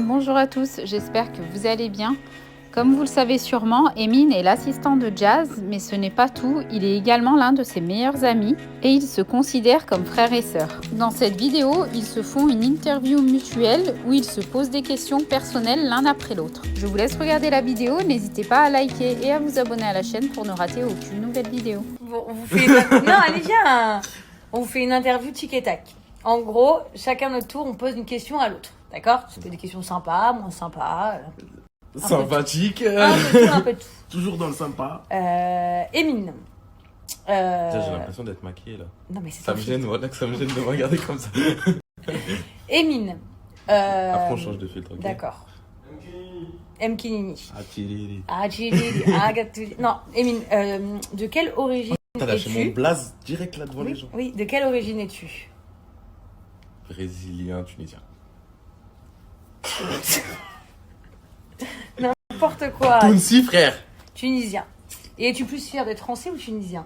Bonjour à tous, j'espère que vous allez bien. Comme vous le savez sûrement, Emin est l'assistant de Jazz, mais ce n'est pas tout, il est également l'un de ses meilleurs amis et ils se considèrent comme frères et sœurs. Dans cette vidéo, ils se font une interview mutuelle où ils se posent des questions personnelles l'un après l'autre. Je vous laisse regarder la vidéo, n'hésitez pas à liker et à vous abonner à la chaîne pour ne rater aucune nouvelle vidéo. Bon, on vous fait une... Non, allez, viens. On vous fait une interview tic et tac. En gros, chacun notre tour, on pose une question à l'autre. D'accord? Ça peut des questions sympas, moins sympas. Sympathique. Un peu de tout. Toujours dans le sympa. Emin. J'ai l'impression d'être maquillée là. Non, mais c'est Ça me gêne, voilà que ça me gêne de me regarder comme ça. Emin. Après, on change de filtre. Okay. D'accord. Mkinini. Non, Emin, de quelle origine T'as lâché mon es-tu? blaze direct là devant les gens. Oui, de quelle origine es-tu? Brésilien, tunisien. N'importe quoi. Tounsi, frère. Tunisien. Et es-tu plus fier d'être français ou tunisien?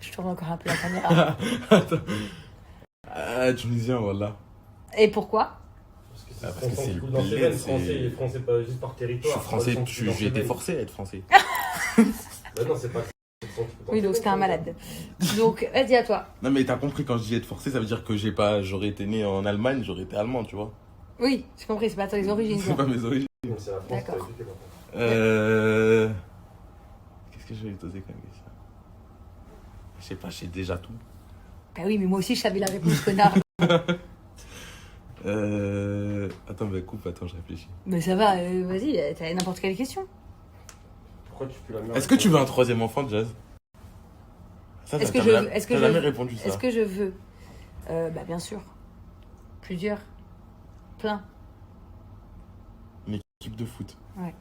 Je tourne encore un peu la caméra. Tunisien, voilà. Et pourquoi? Parce que c'est le dans ses bled, veines, c'est- français, il est français pas juste par Je territoire. suis français, Pas le sang qui coule dans j'ai ses été veines. forcé à être français. Bah non, c'est pas le sang qui coule dans Oui, ses donc veines, c'était un ça. malade. Donc, vas-y à toi. Non mais t'as compris, quand je dis être forcé, ça veut dire que j'aurais été né en Allemagne, j'aurais été allemand, tu vois. Oui, j'ai compris, c'est pas tes origines. C'est quoi. pas mes origines. Donc c'est la France qui D'accord. t'a éduqué, par contre. Qu'est-ce que je vais te poser comme question? Je sais pas, je sais déjà tout. Bah oui, mais moi aussi je savais la réponse, connard. Attends, bah coupe, attends, je réfléchis. Mais ça va, vas-y, t'as n'importe quelle question. Pourquoi tu peux la mettre? Est-ce que tu veux un troisième enfant, Jazz? Ça, Est-ce t'as que je- jamais- est-ce que t'as je- jamais répondu ça. Est-ce que je veux Bah bien sûr. Plusieurs. Plein. Une équipe de foot. Ouais.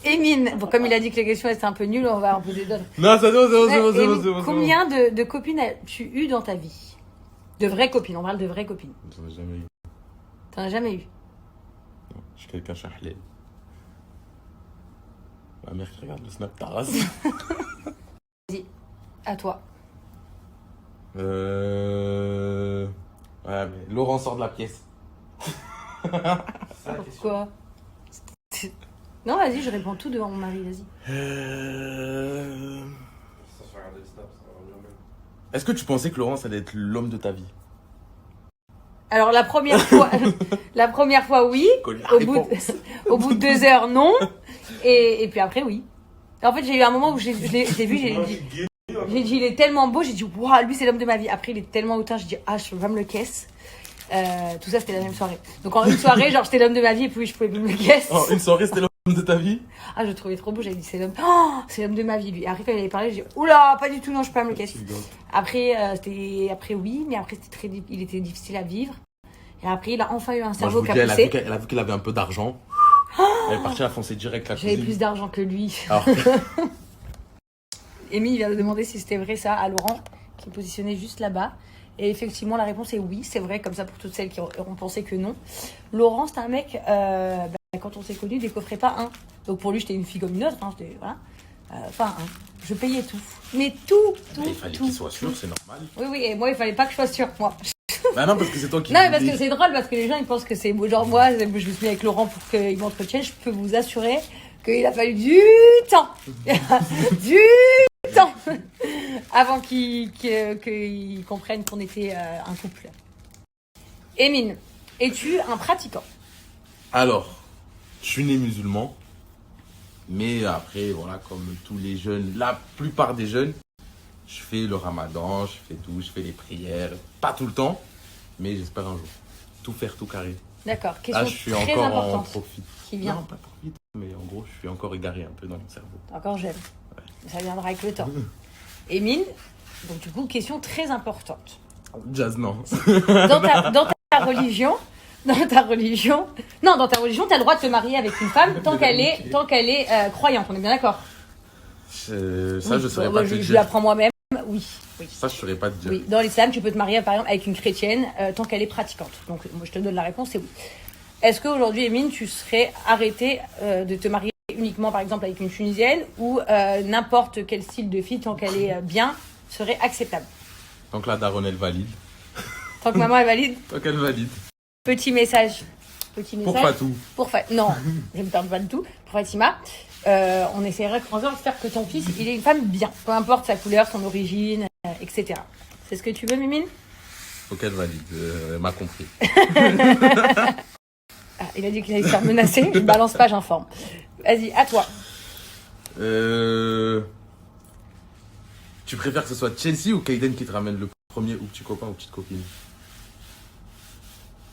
Emin, bon, comme il a dit que les questions étaient un peu nulles, on va en poser d'autres. Non, c'est bon, Emin, combien de copines as-tu eu dans ta vie? De vraies copines, on parle de vraies copines. J'en ai jamais eu. T'en as jamais eu? Non, je suis quelqu'un chahlé. Ma mère qui regarde le snap Taras. Vas-y, à toi. Ouais, mais Laurent sort de la pièce. C'est ça, la question. Pourquoi? Non, vas-y, je réponds tout devant mon mari, vas-y. Ça se fait regarder le snap, ça va revenir même. Est-ce que tu pensais que Laurent, ça allait être l'homme de ta vie? Alors la première fois oui, La au bout, réponse. au bout de 2 heures non, et puis après oui. Et en fait j'ai eu un moment où je l'ai vu, j'ai dit il est tellement beau, j'ai dit waouh lui c'est l'homme de ma vie. Après il est tellement hautain, j'ai dit ah je peux pas me le caisse. Tout ça c'était la même soirée. Donc en une soirée genre j'étais l'homme de ma vie et puis je pouvais plus me le caisse. Oh, une soirée, c'était l'homme de ta vie? Ah je le trouvais trop beau, j'avais dit c'est l'homme de ma vie lui. Et après quand il avait parlé j'ai dit oula pas du tout non je peux pas me le caisse. Après après oui mais après il était difficile à vivre. Et après il a enfin eu un Moi, je cerveau vous qui dis, a poussé. elle a vu qu'elle avait un peu d'argent. Elle est partie à foncer direct la J'avais cousine. plus d'argent que lui. Alors, Amy vient de demander si c'était vrai ça à Laurent, qui est positionné juste là-bas. Et effectivement, la réponse est oui, c'est vrai, comme ça pour toutes celles qui auront pensé que non. Laurent, c'est un mec, quand on s'est connus, il décoffrait pas un. Donc pour lui, j'étais une fille comme une autre. Hein, voilà. Pas un. Je payais tout. Mais tout. il fallait qu'il soit sûr, c'est normal. Oui, oui, et moi, il fallait pas que je sois sûre, moi. Bah non, parce que c'est toi qui. Non, mais parce que c'est drôle, parce que les gens, ils pensent que c'est genre moi, je me suis mis avec Laurent pour qu'il m'entretienne. Je peux vous assurer qu'il a fallu du temps. Du temps avant qu'ils comprennent qu'on était un couple. Emin, es-tu un pratiquant? Alors, je suis né musulman. Mais après, voilà, comme tous les jeunes, la plupart des jeunes, je fais le ramadan, je fais tout, je fais les prières. Pas tout le temps, mais j'espère un jour. Tout faire, tout carré. D'accord, question Là, je suis très encore en importante profit. qui vient. Non, pas profit, mais en gros, je suis encore égaré un peu dans mon cerveau. Encore jeune. Ça viendra avec le temps. Emin, donc du coup, question très importante. Jazz, non. Dans ta religion, tu as le droit de te marier avec une femme tant qu'elle est croyante. On est bien d'accord? Ça, Oui. je saurais Bon, pas bah, te je dire. l'apprends moi-même. Oui. Ça, je saurais pas te dire. Oui. Dans l'islam, tu peux te marier par exemple avec une chrétienne tant qu'elle est pratiquante. Donc, moi, je te donne la réponse, c'est oui. Est-ce qu'aujourd'hui, Emin, tu serais arrêtée de te marier uniquement par exemple avec une tunisienne ou n'importe quel style de fille tant qu'elle est bien serait acceptable? Tant que la daronne, elle valide. Tant que maman est valide? Tant qu'elle valide. Petit message. Pour Fatou. Non, je ne me perds pas du tout. Pour Fatima, on essaierait de faire que ton fils, il est une femme bien. Peu importe sa couleur, son origine, etc. C'est ce que tu veux, Mimine? Faut qu'elle valide. Elle m'a compris. Ah, il a dit qu'il allait se faire menacer. Je balance pas, j'informe. Vas-y, à toi. Tu préfères que ce soit Chelsea ou Kaiden qui te ramène le premier ou petit copain ou petite copine?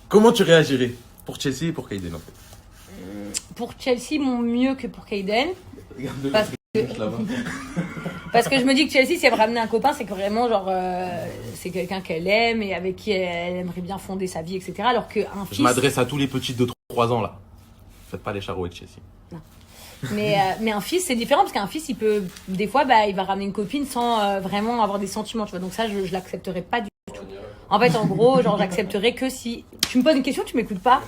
Comment tu réagirais pour Chelsea et pour Kaiden en fait? Pour Chelsea, mieux que pour Kaiden. Regarde-le là-bas. Parce que je me dis que Chelsea, si elle me ramenait un copain, c'est que vraiment, genre, c'est quelqu'un qu'elle aime et avec qui elle aimerait bien fonder sa vie, etc. Alors qu'un fils. Je m'adresse à tous les petits de 3 ans là. Faites pas les charros avec Chelsea. Mais un fils, c'est différent parce qu'un fils, il peut, des fois, il va ramener une copine sans vraiment avoir des sentiments, tu vois. Donc ça, je l'accepterais pas du tout. En fait, en gros, genre, j'accepterais que si. Tu me poses une question, tu m'écoutes pas.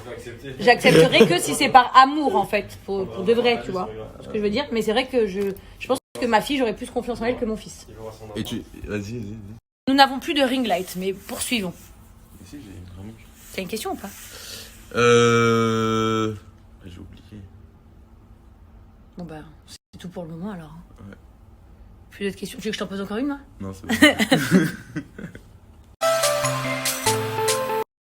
J'accepterais que si c'est par amour, en fait, pour de vrai, tu vois. Ce que je veux dire. Mais c'est vrai que je pense que ma fille, j'aurais plus confiance en elle que mon fils. Et tu. Vas-y. Nous n'avons plus de ring light, mais poursuivons. Ici, j'ai vraiment. T'as une question ou pas? J'ai oublié. Bon c'est tout pour le moment alors. Ouais. Plus d'autres questions. Tu veux que je t'en pose encore une, moi? Non, c'est bon.